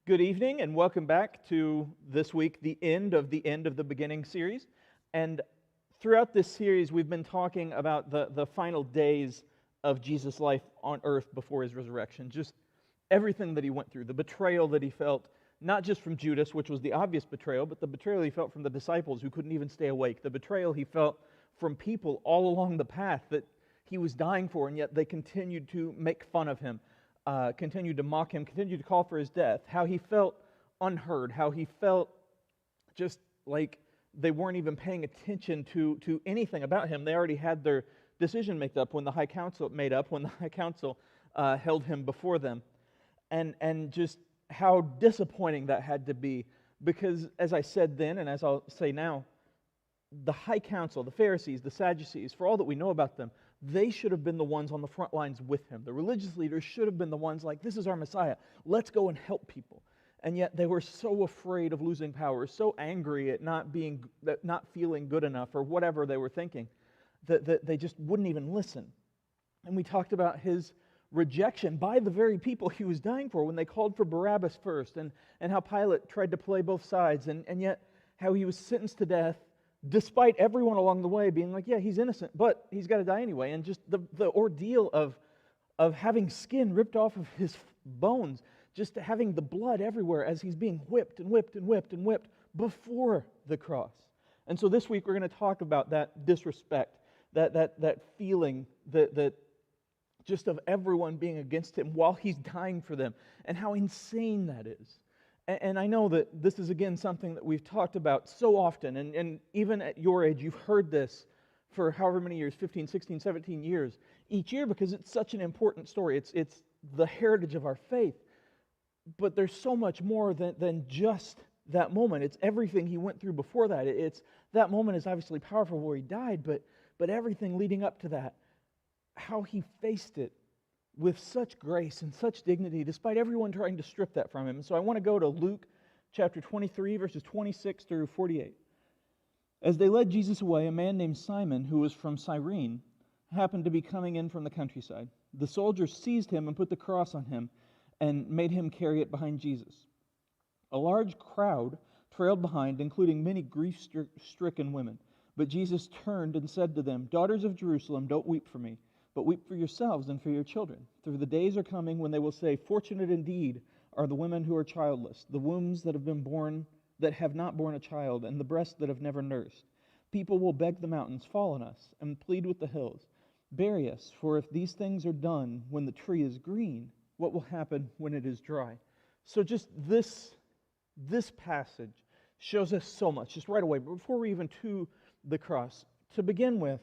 Good evening and welcome back to this week, the end of the beginning series. And throughout this series, we've been talking about the final days of Jesus' life on earth before his resurrection. Just everything that he went through, the betrayal that he felt, not just from Judas, which was the obvious betrayal, but the betrayal he felt from the disciples who couldn't even stay awake, the betrayal he felt from people all along the path that he was dying for, and yet they continued to make fun of him. Continued to mock him, continued to call for his death, how he felt unheard, how he felt just like they weren't even paying attention to anything about him. They already had their decision made up when the high council held him before them. And just how disappointing that had to be, because as I said then, and as I'll say now, the high council, the Pharisees, the Sadducees, for all that we know about them, they should have been the ones on the front lines with him. The religious leaders should have been the ones like, this is our Messiah, let's go and help people. And yet they were so afraid of losing power, so angry at not feeling good enough or whatever they were thinking, that they just wouldn't even listen. And we talked about his rejection by the very people he was dying for when they called for Barabbas first, and how Pilate tried to play both sides, and yet how he was sentenced to death despite everyone along the way being like, yeah, he's innocent, but he's got to die anyway. And just the ordeal of having skin ripped off of his bones, just having the blood everywhere as he's being whipped and whipped and whipped and whipped before the cross. And so this week we're going to talk about that disrespect, that feeling that just of everyone being against him while he's dying for them, and how insane that is. And I know that this is, again, something that we've talked about so often, and even at your age, you've heard this for however many years, 15, 16, 17 years, each year, because it's such an important story. It's the heritage of our faith. But there's so much more than just that moment. It's everything he went through before that. It's that moment is obviously powerful where he died, but everything leading up to that, how he faced it with such grace and such dignity, despite everyone trying to strip that from him. And so I want to go to Luke chapter 23, verses 26 through 48. As they led Jesus away, a man named Simon, who was from Cyrene, happened to be coming in from the countryside. The soldiers seized him and put the cross on him and made him carry it behind Jesus. A large crowd trailed behind, including many grief-stricken women. But Jesus turned and said to them, "Daughters of Jerusalem, don't weep for me, but weep for yourselves and for your children. For the days are coming when they will say, 'Fortunate indeed are the women who are childless, the wombs that have not borne a child, and the breasts that have never nursed.' People will beg the mountains, 'Fall on us,' and plead with the hills, 'Bury us,' for if these things are done when the tree is green, what will happen when it is dry?" So just this passage shows us so much, just right away, before we even to the cross. To begin with,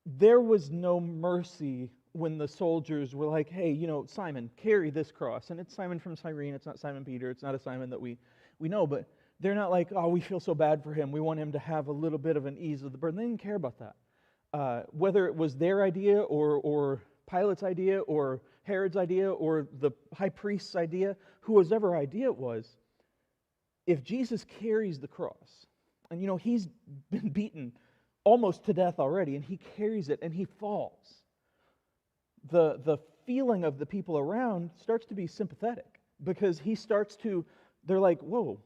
there was no mercy when the soldiers were like, "Hey, Simon, carry this cross." And it's Simon from Cyrene, it's not Simon Peter, it's not a Simon that we know, but they're not like, "Oh, we feel so bad for him, we want him to have a little bit of an ease of the burden." They didn't care about that. Whether it was their idea or Pilate's idea or Herod's idea or the high priest's idea, whoever idea it was, if Jesus carries the cross, and he's been beaten almost to death already, and he carries it and he falls, the feeling of the people around starts to be sympathetic, because they're like, "Whoa,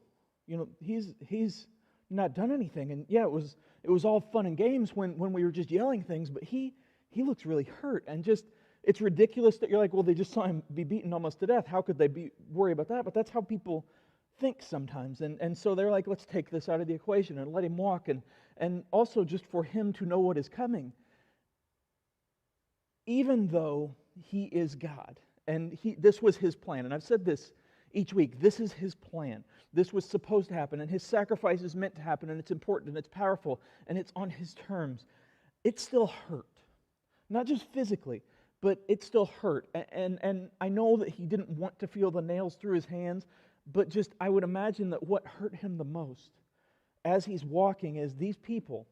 he's not done anything, and yeah, it was all fun and games when we were just yelling things, but he looks really hurt." And just, it's ridiculous that you're like, well, they just saw him be beaten almost to death, how could they worry about that? But that's how people think sometimes, and so they're like, let's take this out of the equation and let him walk, and also just for him to know what is coming, even though he is God, and this was his plan. And I've said this each week, this is his plan. This was supposed to happen, and his sacrifice is meant to happen, and it's important, and it's powerful, and it's on his terms. It still hurt, not just physically, but it still hurt, and I know that he didn't want to feel the nails through his hands, but just, I would imagine that what hurt him the most as he's walking is these people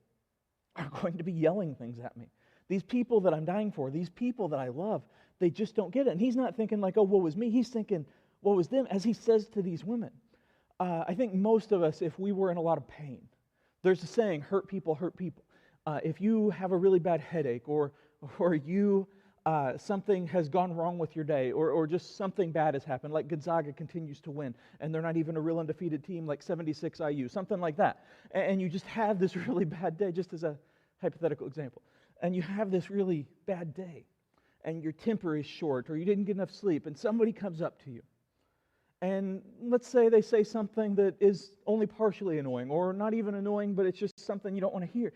are going to be yelling things at me. These people that I'm dying for, these people that I love, they just don't get it. And he's not thinking like, "Oh, woe was me." He's thinking, woe was them, as he says to these women. I think most of us, if we were in a lot of pain, there's a saying, hurt people hurt people. If you have a really bad headache, or you something has gone wrong with your day, or just something bad has happened, like Gonzaga continues to win, and they're not even a real undefeated team like 76 IU, something like that. And you just have this really bad day, just as a hypothetical example. And you have this really bad day, and your temper is short, or you didn't get enough sleep, and somebody comes up to you. And let's say they say something that is only partially annoying, or not even annoying, but it's just something you don't want to hear.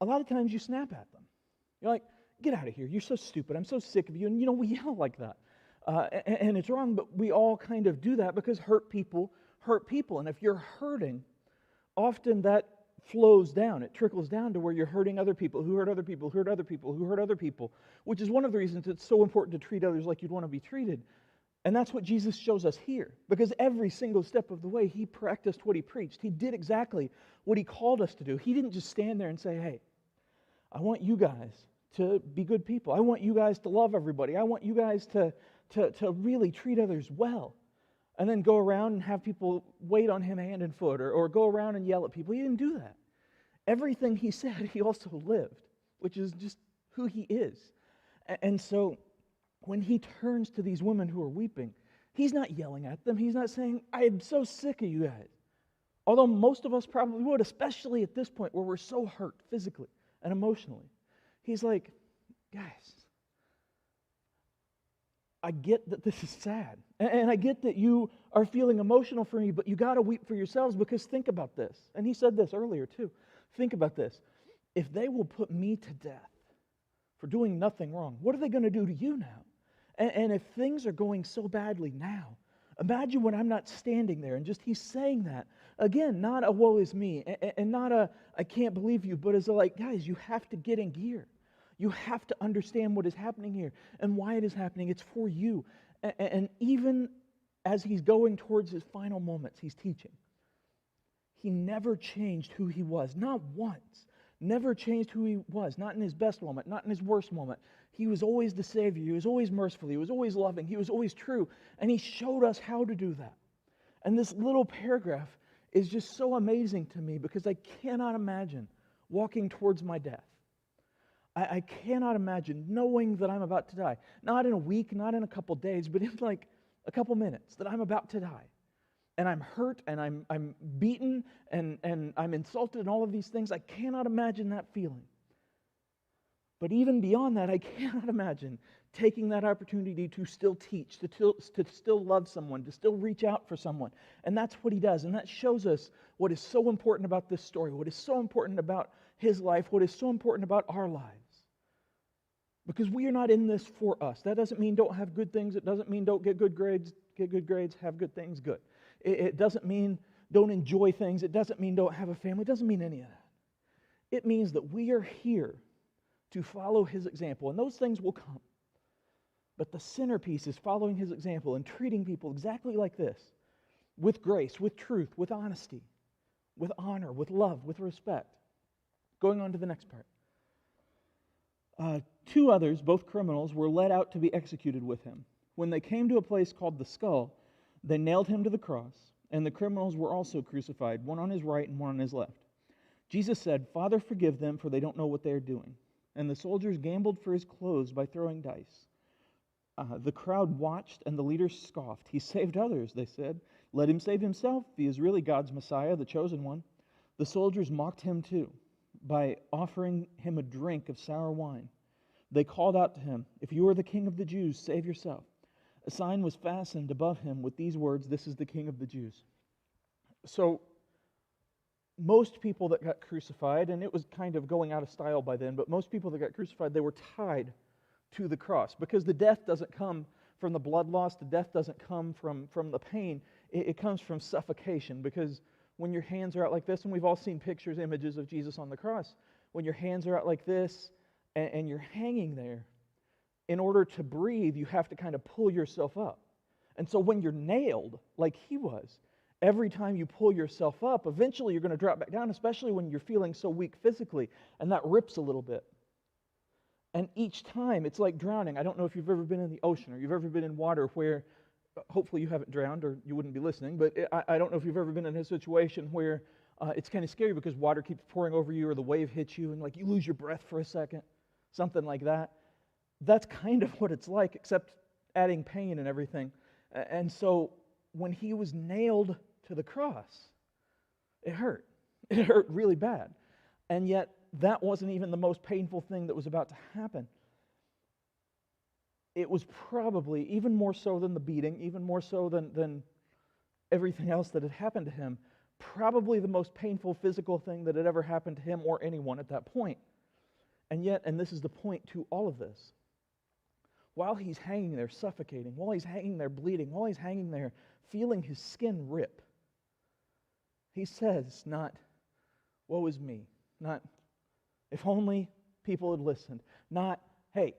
A lot of times you snap at them. You're like, get out of here. You're so stupid. I'm so sick of you. And, we yell like that. And it's wrong, but we all kind of do that because hurt people hurt people. And if you're hurting, often that flows down. It trickles down to where you're hurting other people who hurt other people, who hurt other people, who hurt other people, which is one of the reasons it's so important to treat others like you'd want to be treated. And that's what Jesus shows us here, because every single step of the way, he practiced what he preached. He did exactly what he called us to do. He didn't just stand there and say, hey, I want you guys to be good people. I want you guys to love everybody. I want you guys to really treat others well. And then go around and have people wait on him hand and foot, or go around and yell at people. He didn't do that. Everything he said, he also lived, which is just who he is. And so when he turns to these women who are weeping, he's not yelling at them. He's not saying, I am so sick of you guys. Although most of us probably would, especially at this point where we're so hurt physically and emotionally. He's like, guys, I get that this is sad. And I get that you are feeling emotional for me, but you got to weep for yourselves, because think about this. And he said this earlier too. Think about this. If they will put me to death for doing nothing wrong, what are they going to do to you now? And if things are going so badly now, imagine when I'm not standing there and just he's saying that. Again, not a woe is me, and not a I can't believe you, but as a like, guys, you have to get in gear. You have to understand what is happening here and why it is happening. It's for you. And even as he's going towards his final moments, he's teaching. He never changed who he was, not once. Never changed who he was, not in his best moment, not in his worst moment. He was always the Savior. He was always merciful. He was always loving. He was always true. And he showed us how to do that. And this little paragraph is just so amazing to me, because I cannot imagine walking towards my death. I cannot imagine knowing that I'm about to die. Not in a week, not in a couple days, but in like a couple minutes, that I'm about to die. And I'm hurt, and I'm beaten, and I'm insulted, and all of these things. I cannot imagine that feeling. But even beyond that, I cannot imagine taking that opportunity to still teach, to still love someone, to still reach out for someone. And that's what he does. And that shows us what is so important about this story, what is so important about his life, what is so important about our lives. Because we are not in this for us. That doesn't mean don't have good things. It doesn't mean don't get good grades, have good things, good. It doesn't mean don't enjoy things. It doesn't mean don't have a family. It doesn't mean any of that. It means that we are here to follow his example, and those things will come. But the centerpiece is following his example and treating people exactly like this, with grace, with truth, with honesty, with honor, with love, with respect. Going on to the next part. 2 others, both criminals, were led out to be executed with him. When they came to a place called the Skull, they nailed him to the cross, and the criminals were also crucified, one on his right and one on his left. Jesus said, Father, forgive them, for they don't know what they are doing. And the soldiers gambled for his clothes by throwing dice. The crowd watched, and the leaders scoffed. He saved others, they said. Let him save himself, if he is really God's Messiah, the chosen one. The soldiers mocked him too, by offering him a drink of sour wine. They called out to him, If you are the king of the Jews, save yourself. A sign was fastened above him with these words, This is the King of the Jews. So, most people that got crucified, and it was kind of going out of style by then, but most people that got crucified, they were tied to the cross, because the death doesn't come from the blood loss, the death doesn't come from the pain, it comes from suffocation, because when your hands are out like this, and we've all seen pictures, images of Jesus on the cross, when your hands are out like this, and you're hanging there, in order to breathe, you have to kind of pull yourself up. And so when you're nailed, like he was, every time you pull yourself up, eventually you're going to drop back down, especially when you're feeling so weak physically, and that rips a little bit. And each time, it's like drowning. I don't know if you've ever been in the ocean, or you've ever been in water where, hopefully you haven't drowned, or you wouldn't be listening, but I don't know if you've ever been in a situation where it's kind of scary because water keeps pouring over you, or the wave hits you, and like you lose your breath for a second, something like that. That's kind of what it's like, except adding pain and everything. And so when he was nailed to the cross, it hurt. It hurt really bad. And yet, that wasn't even the most painful thing that was about to happen. It was probably, even more so than the beating, even more so than everything else that had happened to him, probably the most painful physical thing that had ever happened to him or anyone at that point. And yet, and this is the point to all of this, while he's hanging there suffocating, while he's hanging there bleeding, while he's hanging there feeling his skin rip, he says not, woe is me, not, if only people had listened, not, hey,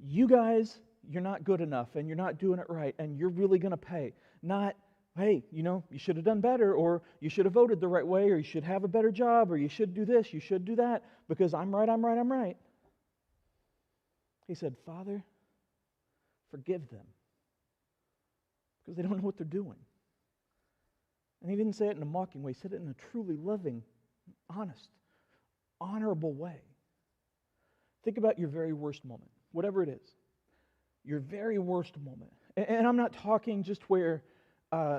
you guys, you're not good enough and you're not doing it right and you're really going to pay, not, hey, you should have done better, or you should have voted the right way, or you should have a better job, or you should do this, you should do that, because I'm right, I'm right, I'm right. He said, Father, forgive them, because they don't know what they're doing. And he didn't say it in a mocking way. He said it in a truly loving, honest, honorable way. Think about your very worst moment, whatever it is. Your very worst moment. And I'm not talking just where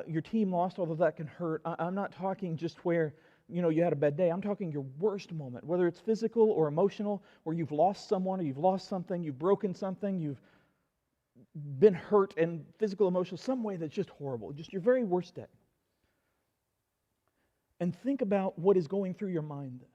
your team lost, although that can hurt. I'm not talking just where you had a bad day. I'm talking your worst moment, whether it's physical or emotional, where you've lost someone or you've lost something, you've broken something, you've been hurt in physical, emotional, some way that's just horrible, just your very worst day. And think about what is going through your mind then.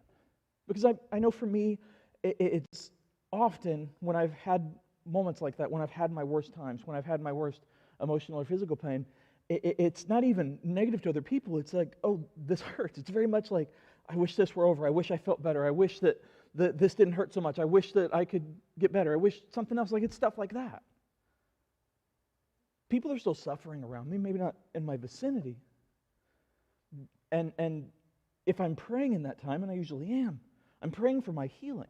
Because I know for me, it's often when I've had moments like that, when I've had my worst times, when I've had my worst emotional or physical pain, it's not even negative to other people. It's like, oh, this hurts. It's very much like, I wish this were over. I wish I felt better. I wish that this didn't hurt so much. I wish that I could get better. I wish something else. Like, it's stuff like that. People are still suffering around me, maybe not in my vicinity. And if I'm praying in that time, and I usually am, I'm praying for my healing,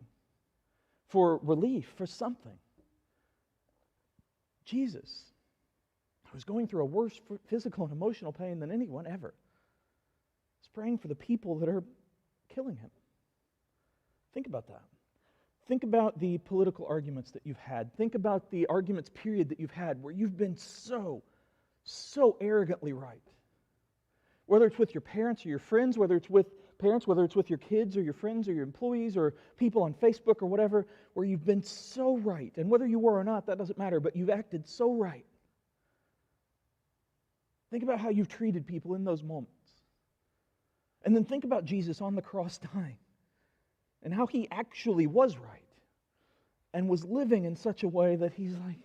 for relief, for something. Jesus, I was going through a worse physical and emotional pain than anyone ever. He's praying for the people that are killing him. Think about that. Think about the political arguments that you've had. Think about the arguments, period, that you've had where you've been so arrogantly right. Whether it's with your parents or your friends, whether it's with parents, whether it's with your kids or your friends or your employees or people on Facebook or whatever, where you've been so right. And whether you were or not, that doesn't matter, but you've acted so right. Think about how you've treated people in those moments. And then think about Jesus on the cross dying and how he actually was right and was living in such a way that he's like,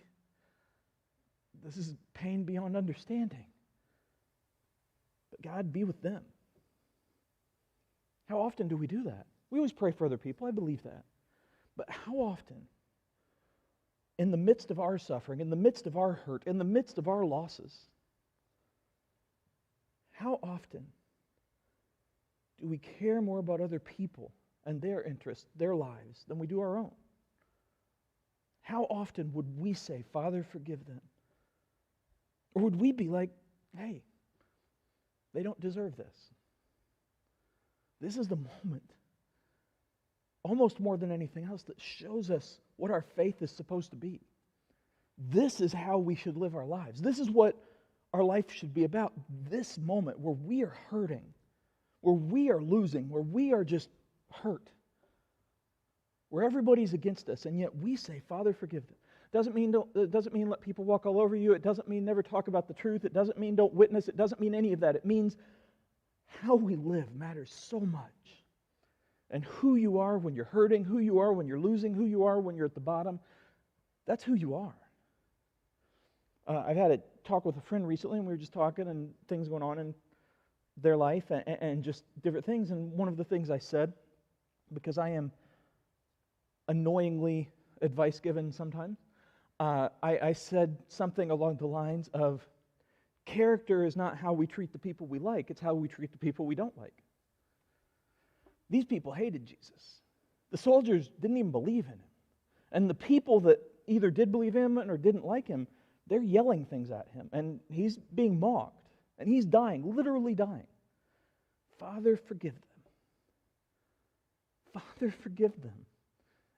this is pain beyond understanding. But God, be with them. How often do we do that? We always pray for other people, I believe that. But how often, in the midst of our suffering, in the midst of our hurt, in the midst of our losses, how often do we care more about other people and their interests, their lives, than we do our own? How often would we say, Father, forgive them? Or would we be like, hey, they don't deserve this? This is the moment, almost more than anything else, that shows us what our faith is supposed to be. This is how we should live our lives. This is what our life should be about. This moment where we are hurting, where we are losing, where we are just hurt, where everybody's against us, and yet we say, Father, forgive them. It doesn't mean let people walk all over you. It doesn't mean never talk about the truth. It doesn't mean don't witness. It doesn't mean any of that. It means how we live matters so much. And who you are when you're hurting, who you are when you're losing, who you are when you're at the bottom, that's who you are. I've had a talk with a friend recently, and we were just talking and things going on in their life and just different things. And one of the things I said, because I am annoyingly advice given sometimes, I said something along the lines of, character is not how we treat the people we like, it's how we treat the people we don't like. These people hated Jesus. The soldiers didn't even believe in him. And the people that either did believe him or didn't like him, they're yelling things at him. And he's being mocked. And he's dying, literally dying. Father, forgive them. Father, forgive them.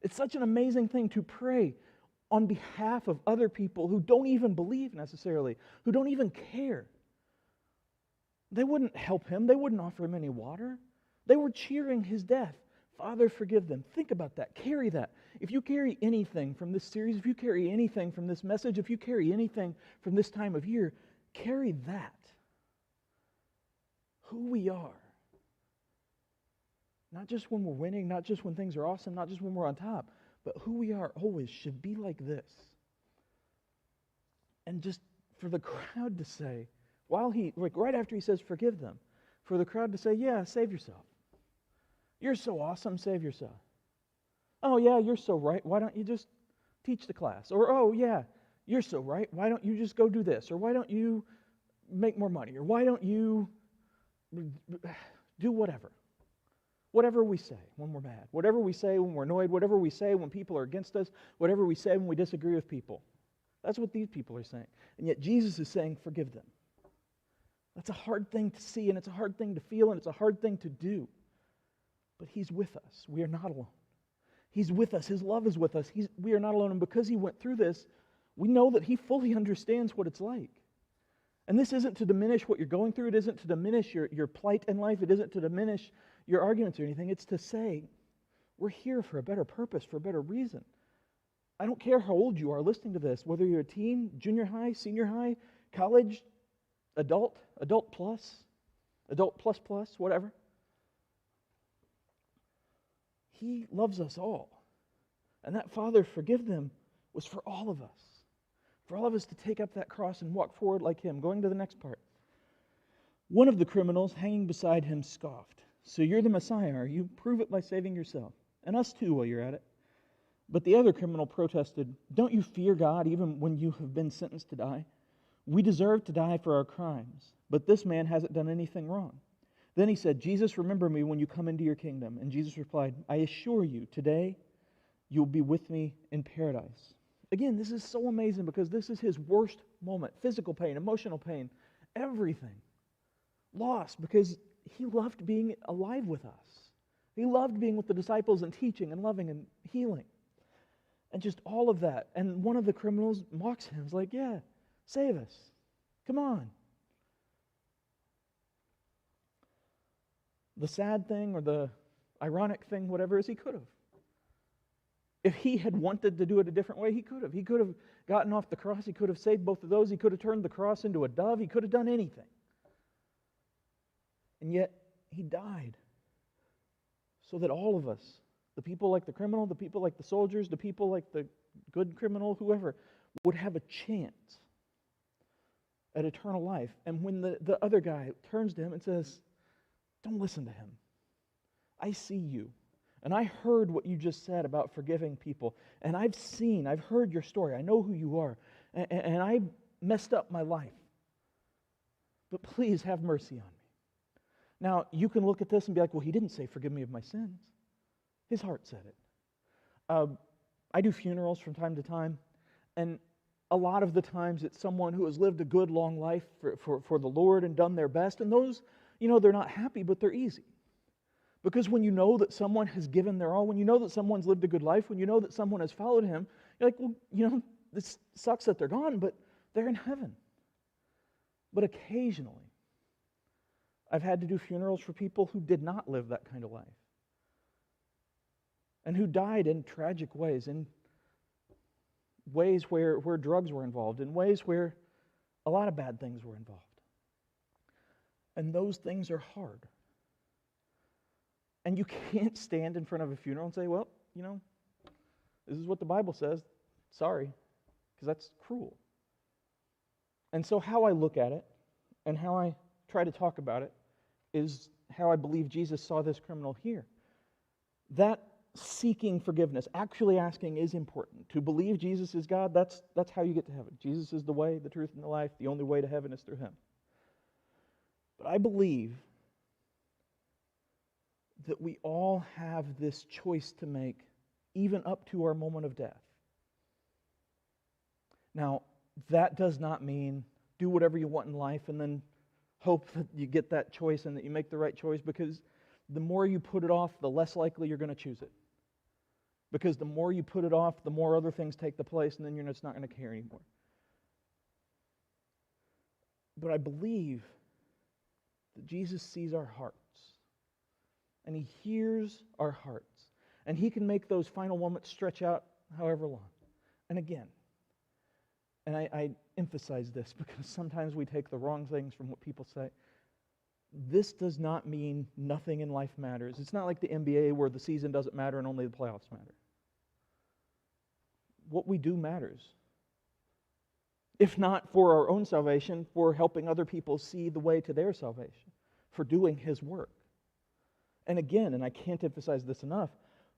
It's such an amazing thing to pray on behalf of other people who don't even believe necessarily, who don't even care. They wouldn't help him. They wouldn't offer him any water. They were cheering his death. Father, forgive them. Think about that. Carry that. If you carry anything from this series, if you carry anything from this message, if you carry anything from this time of year, carry that. Who we are. Not just when we're winning, not just when things are awesome, not just when we're on top, but who we are always should be like this. And just for the crowd to say, right after he says, forgive them, for the crowd to say, yeah, save yourself. You're so awesome, save yourself. Oh, yeah, you're so right. Why don't you just teach the class? Or, oh, yeah, you're so right. Why don't you just go do this? Or why don't you make more money? Or why don't you do whatever? Whatever we say when we're mad. Whatever we say when we're annoyed. Whatever we say when people are against us. Whatever we say when we disagree with people. That's what these people are saying. And yet Jesus is saying, forgive them. That's a hard thing to see, and it's a hard thing to feel, and it's a hard thing to do. But He's with us. We are not alone. He's with us. His love is with us. We are not alone. And because He went through this, we know that He fully understands what it's like. And this isn't to diminish what you're going through. It isn't to diminish your plight in life. It isn't to diminish your arguments or anything. It's to say, we're here for a better purpose, for a better reason. I don't care how old you are listening to this, whether you're a teen, junior high, senior high, college, adult plus, adult plus, whatever. He loves us all. And that Father, forgive them, was for all of us. For all of us to take up that cross and walk forward like Him. Going to the next part. One of the criminals hanging beside Him scoffed. So you're the Messiah, are you? Prove it by saving yourself. And us too while you're at it. But the other criminal protested, don't you fear God even when you have been sentenced to die? We deserve to die for our crimes, but this man hasn't done anything wrong. Then he said, Jesus, remember me when you come into your kingdom. And Jesus replied, I assure you, today you'll be with me in paradise. Again, this is so amazing because this is his worst moment. Physical pain, emotional pain, everything. Lost because he loved being alive with us. He loved being with the disciples and teaching and loving and healing. And just all of that. And one of the criminals mocks him. He's like, yeah, save us. Come on. The sad thing or the ironic thing, whatever, is he could have. If he had wanted to do it a different way, he could have. He could have gotten off the cross. He could have saved both of those. He could have turned the cross into a dove. He could have done anything. And yet, he died so that all of us, the people like the criminal, the people like the soldiers, the people like the good criminal, whoever, would have a chance at eternal life. And when the other guy turns to him and says, don't listen to him. I see you. And I heard what you just said about forgiving people. And I've heard your story. I know who you are. And I messed up my life. But please have mercy on me. Now, you can look at this and be like, well, he didn't say, forgive me of my sins. His heart said it. I do funerals from time to time. And a lot of the times it's someone who has lived a good, long life for the Lord and done their best. And those, they're not happy, but they're easy. Because when you know that someone has given their all, when you know that someone's lived a good life, when you know that someone has followed Him, you're like, well, this sucks that they're gone, but they're in heaven. But occasionally, I've had to do funerals for people who did not live that kind of life. And who died in tragic ways, in ways where drugs were involved, in ways where a lot of bad things were involved. And those things are hard. And you can't stand in front of a funeral and say, well, this is what the Bible says. Sorry, because that's cruel. And so how I look at it and how I try to talk about it is how I believe Jesus saw this criminal here. That seeking forgiveness, actually asking, is important. To believe Jesus is God, that's how you get to heaven. Jesus is the way, the truth, and the life. The only way to heaven is through Him. But I believe that we all have this choice to make, even up to our moment of death. Now, that does not mean do whatever you want in life and then hope that you get that choice and that you make the right choice, because the more you put it off, the less likely you're going to choose it. Because the more you put it off, the more other things take the place, and then you're just not going to care anymore. But I believe that Jesus sees our hearts, and He hears our hearts, and He can make those final moments stretch out however long. And again, and I emphasize this because sometimes we take the wrong things from what people say. This does not mean nothing in life matters. It's not like the NBA where the season doesn't matter and only the playoffs matter. What we do matters. If not for our own salvation, for helping other people see the way to their salvation, for doing His work. And again, and I can't emphasize this enough,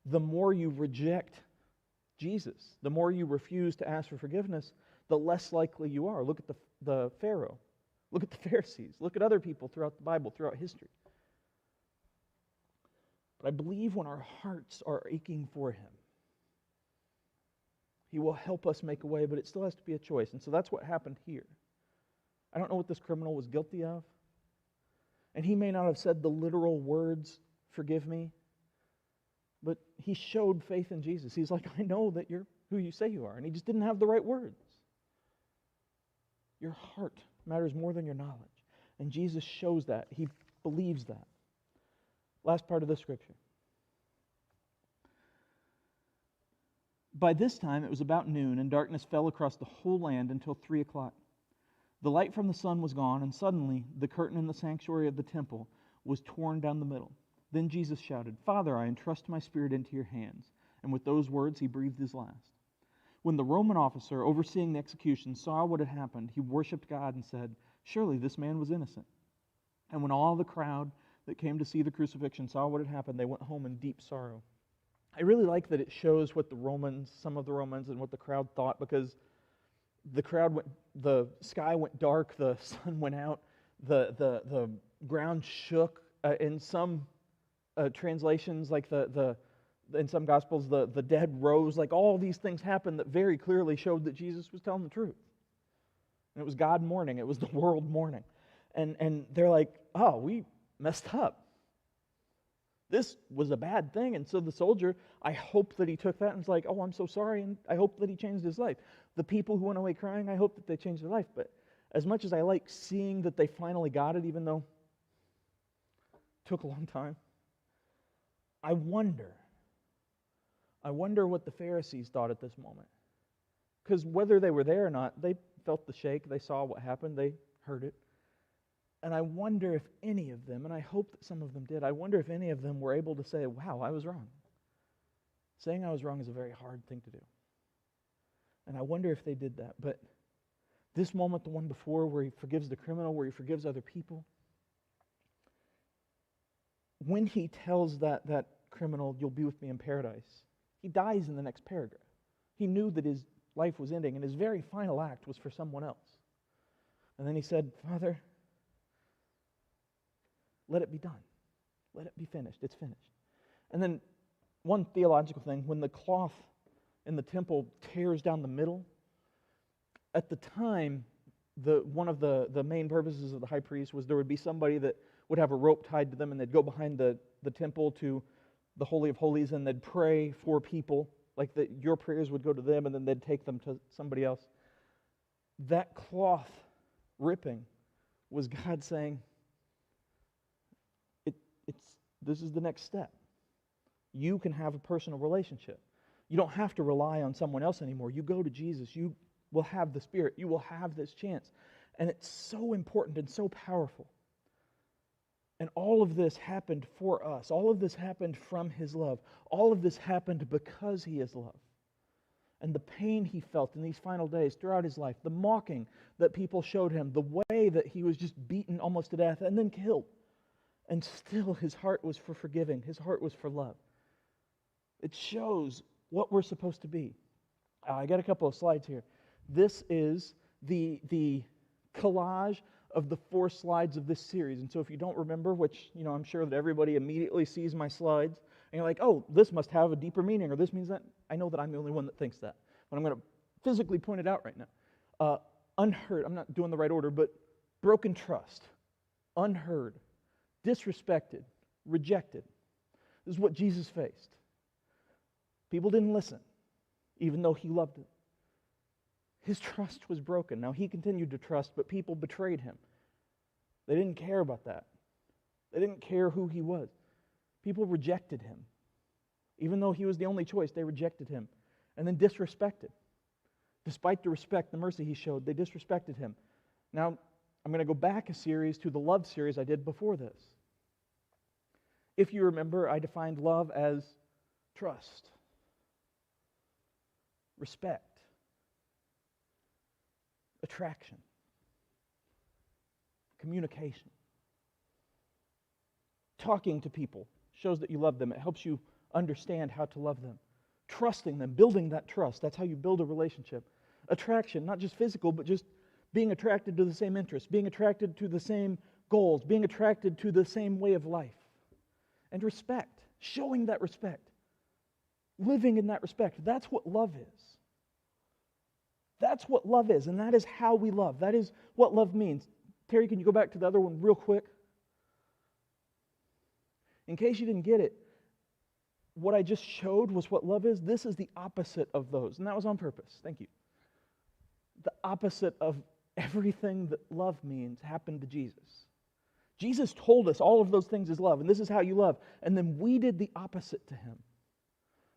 the more you reject Jesus, the more you refuse to ask for forgiveness, the less likely you are. Look at the Pharaoh. Look at the Pharisees. Look at other people throughout the Bible, throughout history. But I believe when our hearts are aching for Him, He will help us make a way, but it still has to be a choice. And so that's what happened here. I don't know what this criminal was guilty of. And he may not have said the literal words, "Forgive me," but he showed faith in Jesus. He's like, I know that you're who you say you are. And he just didn't have the right words. Your heart matters more than your knowledge. And Jesus shows that. He believes that. Last part of the scripture. By this time it was about noon, and darkness fell across the whole land until 3 o'clock. The light from the sun was gone, and suddenly the curtain in the sanctuary of the temple was torn down the middle. Then Jesus shouted, "Father, I entrust my spirit into your hands." And with those words he breathed his last. When the Roman officer overseeing the execution saw what had happened, he worshipped God and said, "Surely this man was innocent." And when all the crowd that came to see the crucifixion saw what had happened, they went home in deep sorrow. I really like that it shows what some of the Romans and what the crowd thought, because the sky went dark, the sun went out, the ground shook. In some translations, like in some Gospels, the dead rose. Like all these things happened that very clearly showed that Jesus was telling the truth. And it was God mourning. It was the world mourning. And they're like, oh, we messed up. This was a bad thing. And so the soldier, I hope that he took that and was like, oh, I'm so sorry, and I hope that he changed his life. The people who went away crying, I hope that they changed their life. But as much as I like seeing that they finally got it, even though it took a long time, I wonder what the Pharisees thought at this moment. Because whether they were there or not, they felt the shake, they saw what happened, they heard it. And I wonder if any of them, and I hope that some of them did, I wonder if any of them were able to say, wow, I was wrong. Saying I was wrong is a very hard thing to do. And I wonder if they did that. But this moment, the one before, where he forgives the criminal, where he forgives other people, when he tells that criminal, "You'll be with me in paradise," he dies in the next paragraph. He knew that his life was ending, and his very final act was for someone else. And then he said, "Father, let it be done. Let it be finished. It's finished." And then one theological thing, when the cloth in the temple tears down the middle, at the time, one of the main purposes of the high priest was there would be somebody that would have a rope tied to them, and they'd go behind the temple to the Holy of Holies, and they'd pray for people, like that your prayers would go to them, and then they'd take them to somebody else. That cloth ripping was God saying, this is the next step. You can have a personal relationship. You don't have to rely on someone else anymore. You go to Jesus. You will have the Spirit. You will have this chance. And it's so important and so powerful. And all of this happened for us. All of this happened from His love. All of this happened because He is love. And the pain He felt in these final days throughout His life, the mocking that people showed Him, the way that He was just beaten almost to death and then killed. And still His heart was for forgiving. His heart was for love. It shows what we're supposed to be. I got a couple of slides here. This is the collage of the 4 slides of this series. And so if you don't remember, which I'm sure that everybody immediately sees my slides, and you're like, oh, this must have a deeper meaning, or this means that. I know that I'm the only one that thinks that. But I'm going to physically point it out right now. Unheard, I'm not doing the right order, but broken trust, unheard, disrespected, rejected. This is what Jesus faced. People didn't listen, even though he loved them. His trust was broken. Now, he continued to trust, but people betrayed him. They didn't care about that. They didn't care who he was. People rejected him. Even though he was the only choice, they rejected him. And then disrespected. Despite the respect, the mercy he showed, they disrespected him. Now, I'm going to go back a series to the love series I did before this. If you remember, I defined love as trust, respect, attraction, communication. Talking to people shows that you love them. It helps you understand how to love them. Trusting them, building that trust, that's how you build a relationship. Attraction, not just physical, but just being attracted to the same interests, being attracted to the same goals, being attracted to the same way of life. And respect, showing that respect, living in that respect. That's what love is. That's what love is, and that is how we love. That is what love means. Terry, can you go back to the other one real quick? In case you didn't get it, what I just showed was what love is. This is the opposite of those, and that was on purpose. Thank you. The opposite of everything that love means happened to Jesus. Jesus told us all of those things is love, and this is how you love. And then we did the opposite to him.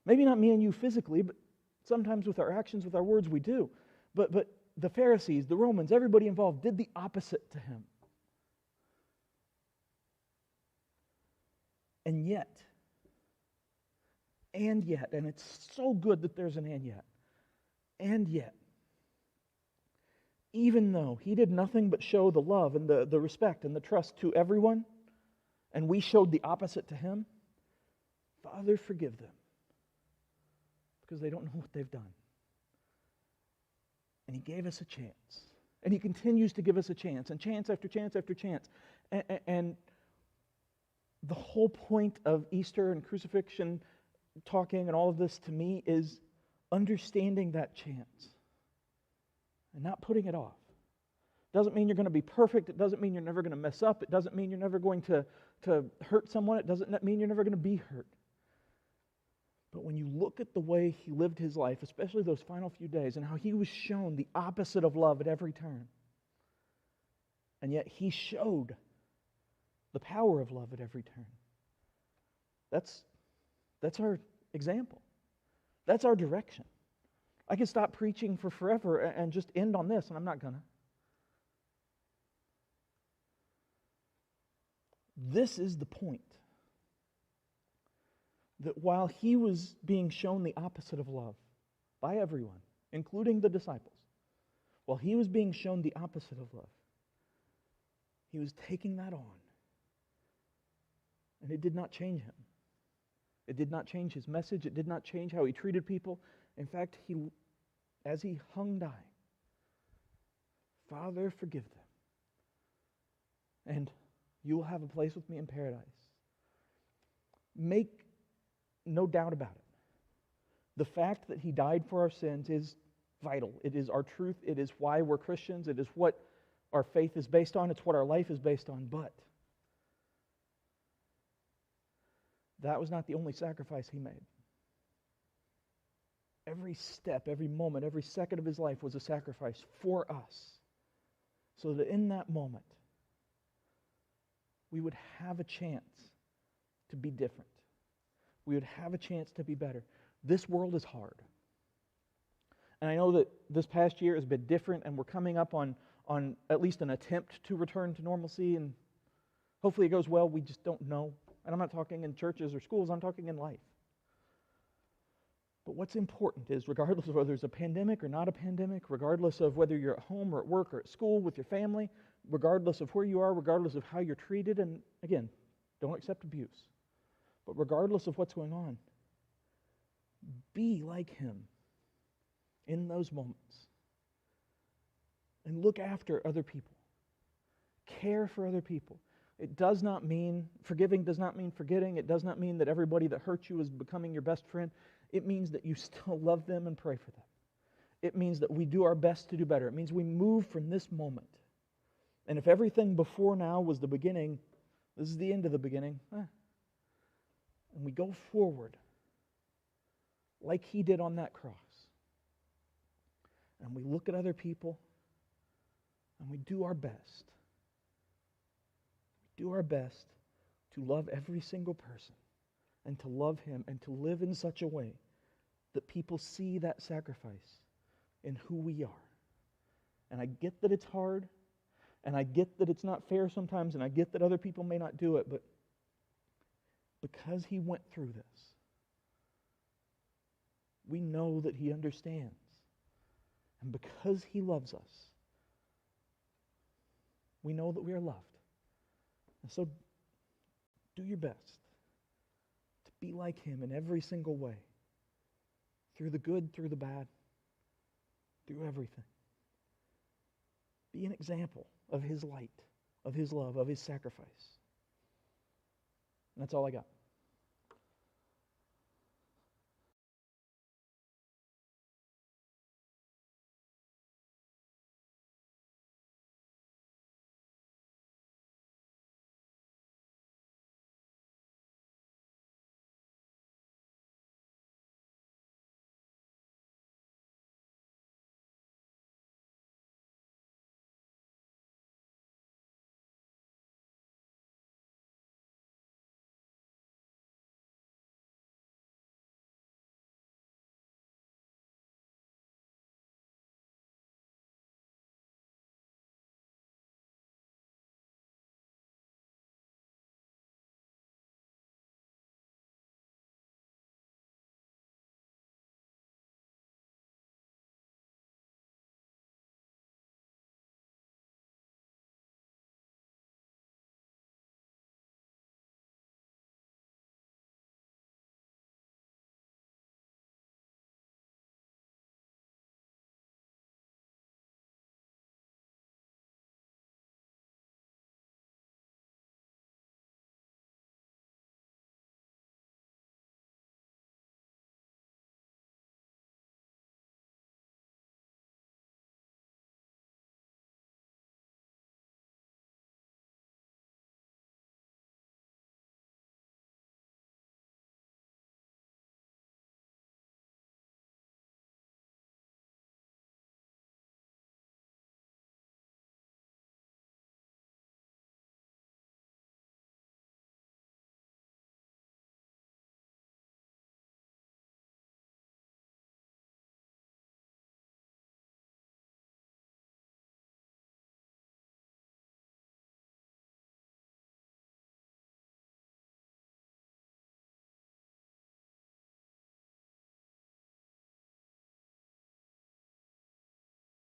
Maybe not me and you physically, but sometimes with our actions, with our words, we do. But the Pharisees, the Romans, everybody involved did the opposite to him. And yet, and it's so good that there's an and yet, even though he did nothing but show the love and the respect and the trust to everyone, and we showed the opposite to him, Father, forgive them, because they don't know what they've done. And he gave us a chance. And he continues to give us a chance, and chance after chance after chance. And the whole point of Easter and crucifixion talking and all of this to me is understanding that chance and not putting it off. Doesn't mean you're going to be perfect. It doesn't mean you're never going to mess up. It doesn't mean you're never going to hurt someone. It doesn't mean you're never going to be hurt. But when you look at the way he lived his life, especially those final few days, and how he was shown the opposite of love at every turn, and yet he showed the power of love at every turn. That's our example. That's our direction. I could stop preaching for forever and just end on this, and I'm not gonna. This is the point. That while he was being shown the opposite of love by everyone, including the disciples, while he was being shown the opposite of love, he was taking that on. And it did not change him. It did not change his message. It did not change how he treated people. In fact, as he hung dying, Father, forgive them, and you will have a place with me in paradise. Make no doubt about it. The fact that he died for our sins is vital. It is our truth. It is why we're Christians. It is what our faith is based on. It's what our life is based on. But that was not the only sacrifice he made. Every step, every moment, every second of his life was a sacrifice for us, so that in that moment, we would have a chance to be different. We would have a chance to be better. This world is hard. And I know that this past year has been different, and we're coming up on at least an attempt to return to normalcy, and hopefully it goes well. We just don't know. And I'm not talking in churches or schools, I'm talking in life. But what's important is, regardless of whether there's a pandemic or not a pandemic, regardless of whether you're at home or at work or at school with your family, regardless of where you are, regardless of how you're treated, and again, don't accept abuse. But regardless of what's going on, be like him in those moments. And look after other people. Care for other people. It does not mean, forgiving does not mean forgetting. It does not mean that everybody that hurts you is becoming your best friend. It means that you still love them and pray for them. It means that we do our best to do better. It means we move from this moment. And if everything before now was the beginning, this is the end of the beginning. And we go forward like he did on that cross. And we look at other people and we do our best. We do our best to love every single person and to love him and to live in such a way that people see that sacrifice in who we are. And I get that it's hard, and I get that it's not fair sometimes, and I get that other people may not do it, but because he went through this, we know that he understands. And because he loves us, we know that we are loved. And so do your best to be like him in every single way. Through the good, through the bad, through everything. Be an example of his light, of his love, of his sacrifice. And that's all I got.